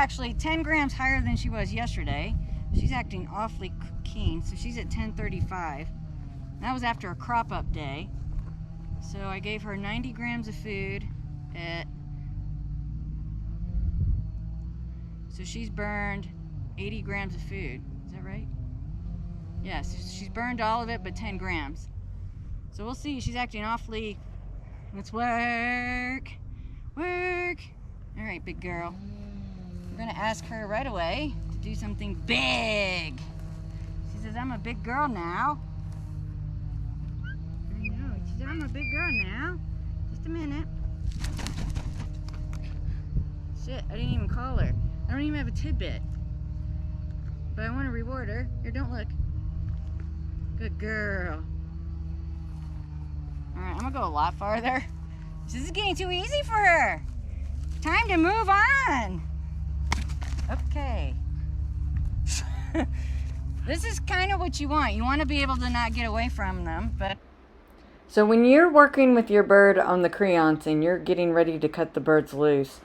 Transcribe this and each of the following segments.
actually 10 grams higher than she was yesterday. She's acting awfully keen, so she's at 1035. That was after a crop up day. So I gave her 90 grams of food at, so she's burned 80 grams of food. Is that right? Yes, yeah, she's burned all of it but 10 grams. So we'll see. She's acting awfully. Let's work. Work. All right, big girl. I'm gonna ask her right away to do something big. She says, I'm a big girl now. I know. She said, I'm a big girl now. Just a minute. Shit, I didn't even call her. I don't even have a tidbit. But I want to reward her. Here, don't look. Good girl. Alright, I'm gonna go a lot farther. This is getting too easy for her. Time to move on. Okay. This is kind of what you want. You want to be able to not get away from them, but... So when you're working with your bird on the creance and you're getting ready to cut the birds loose,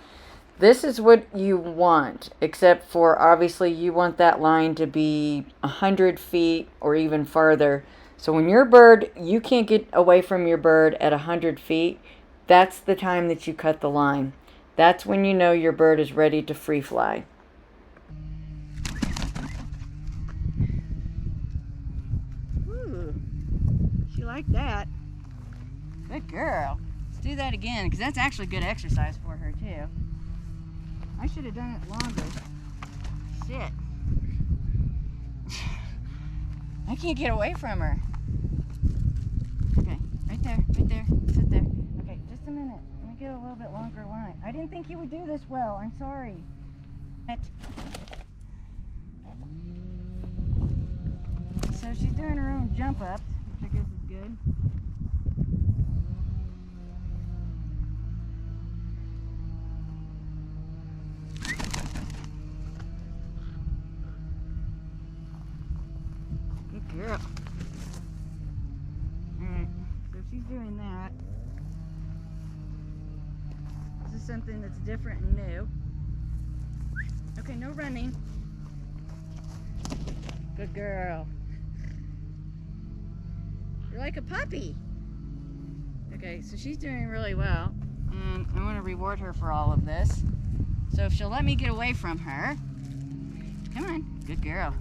this is what you want, except for obviously you want that line to be 100 feet or even farther. So when your bird, you can't get away from your bird at 100 feet, that's the time that you cut the line. That's when you know your bird is ready to free fly. Ooh, she liked that. Good girl. Let's do that again, because that's actually good exercise for her too. I should have done it longer. Shit. I can't get away from her. Okay, right there, sit there. Okay, just a minute. Let me get a little bit longer line. I didn't think you would do this well. I'm sorry. So she's doing her own jump ups, which I guess is good. Girl. Alright, so she's doing that. This is something that's different and new. Okay, no running. Good girl. You're like a puppy. Okay, so she's doing really well. And I want to reward her for all of this. So if she'll let me get away from her. Come on, good girl.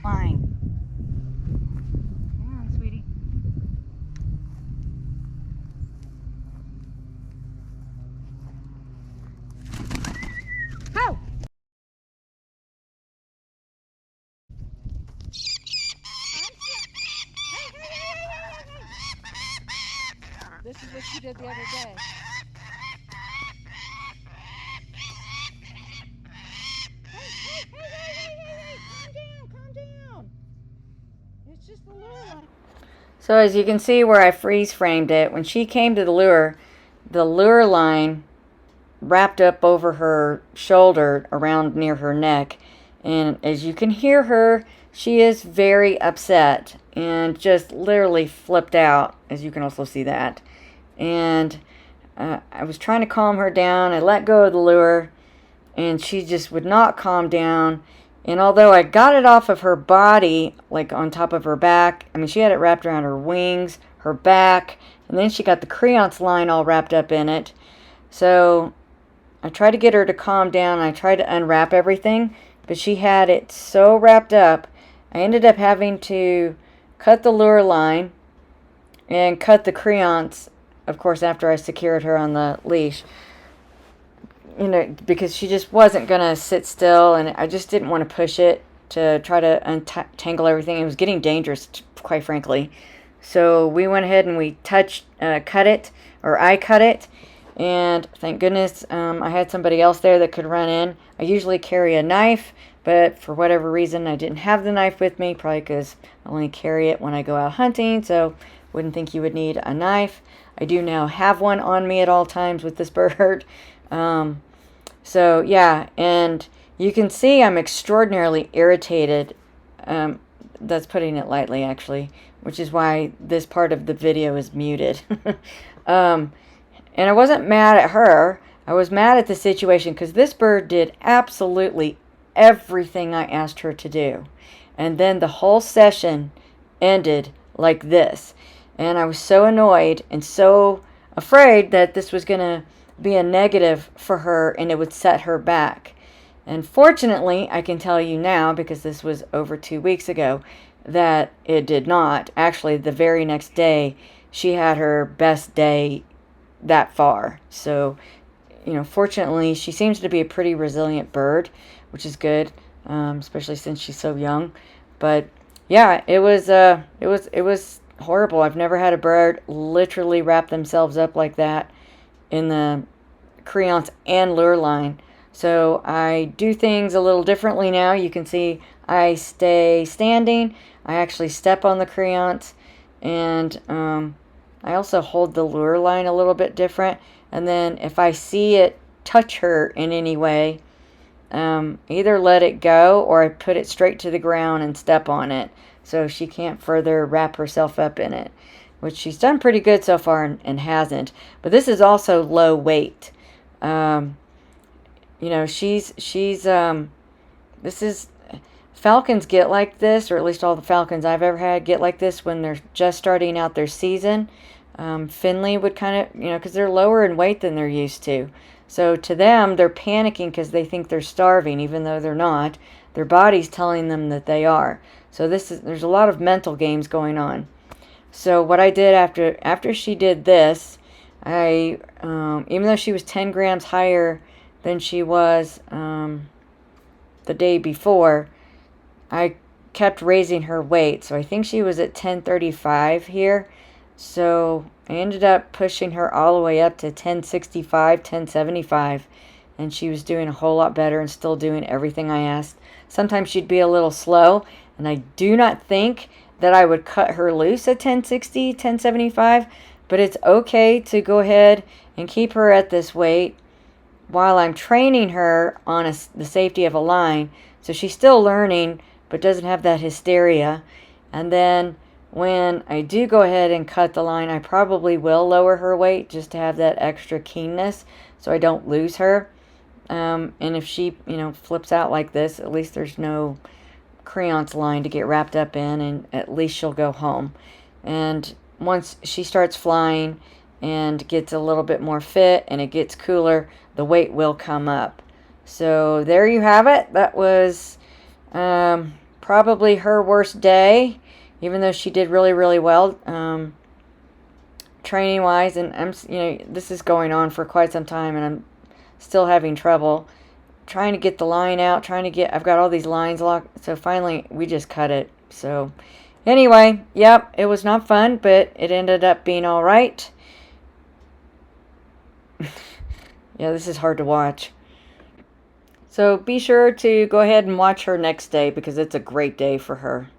Fine. Come on, sweetie. Go! This is what she did the other day. It's just the lure line. So as you can see where I freeze framed it, when she came to the lure line wrapped up over her shoulder around near her neck. And as you can hear her, she is very upset and just literally flipped out, as you can also see that. And I was trying to calm her down. I let go of the lure and she just would not calm down. And although I got it off of her body, like on top of her back, I mean, she had it wrapped around her wings, her back, and then she got the creance line all wrapped up in it. So I tried to get her to calm down. I tried to unwrap everything, but she had it so wrapped up, I ended up having to cut the lure line and cut the creance, of course, after I secured her on the leash. You know, because she just wasn't going to sit still, and I just didn't want to push it to try to untangle everything. It was getting dangerous, quite frankly. So we went ahead and we cut it, or I cut it, and thank goodness I had somebody else there that could run in. I usually carry a knife, but for whatever reason, I didn't have the knife with me, probably because I only carry it when I go out hunting, so wouldn't think you would need a knife. I do now have one on me at all times with this bird. So yeah, and you can see I'm extraordinarily irritated. That's putting it lightly, actually, which is why this part of the video is muted. And I wasn't mad at her. I was mad at the situation because this bird did absolutely everything I asked her to do. And then the whole session ended like this. And I was so annoyed and so afraid that this was going to be a negative for her and it would set her back. And fortunately, I can tell you now, because this was over 2 weeks ago, that it did not. Actually, the very next day, she had her best day that far. So, you know, fortunately, she seems to be a pretty resilient bird, which is good, especially since she's so young. But yeah, it was horrible. I've never had a bird literally wrap themselves up like that in the creance and lure line. So I do things a little differently now. You can see I stay standing. I actually step on the creance, and I also hold the lure line a little bit different. And then if I see it touch her in any way, either let it go or I put it straight to the ground and step on it so she can't further wrap herself up in it, which she's done pretty good so far and hasn't. But this is also low weight. You know, this is, falcons get like this, or at least all the falcons I've ever had get like this when they're just starting out their season. Finley would kind of, you know, because they're lower in weight than they're used to. So to them, they're panicking because they think they're starving, even though they're not. Their body's telling them that they are. So there's a lot of mental games going on. So what I did after she did this, I, even though she was 10 grams higher than she was the day before, I kept raising her weight. So I think she was at 1035 here. So I ended up pushing her all the way up to 1065, 1075. And she was doing a whole lot better and still doing everything I asked. Sometimes she'd be a little slow. And I do not think that I would cut her loose at 1060, 1075. But it's okay to go ahead and keep her at this weight while I'm training her on the safety of a line. So she's still learning, but doesn't have that hysteria. And then when I do go ahead and cut the line, I probably will lower her weight just to have that extra keenness so I don't lose her. And if she, you know, flips out like this, at least there's no creance line to get wrapped up in, and at least she'll go home. And once she starts flying and gets a little bit more fit and it gets cooler, the weight will come up. So there you have it. That was probably her worst day, even though she did really, really well training wise. And this is going on for quite some time, and I'm still having trouble trying to get the line out, I've got all these lines locked. So finally we just cut it. So anyway, yep, it was not fun, but it ended up being all right. Yeah, this is hard to watch. So be sure to go ahead and watch her next day, because it's a great day for her.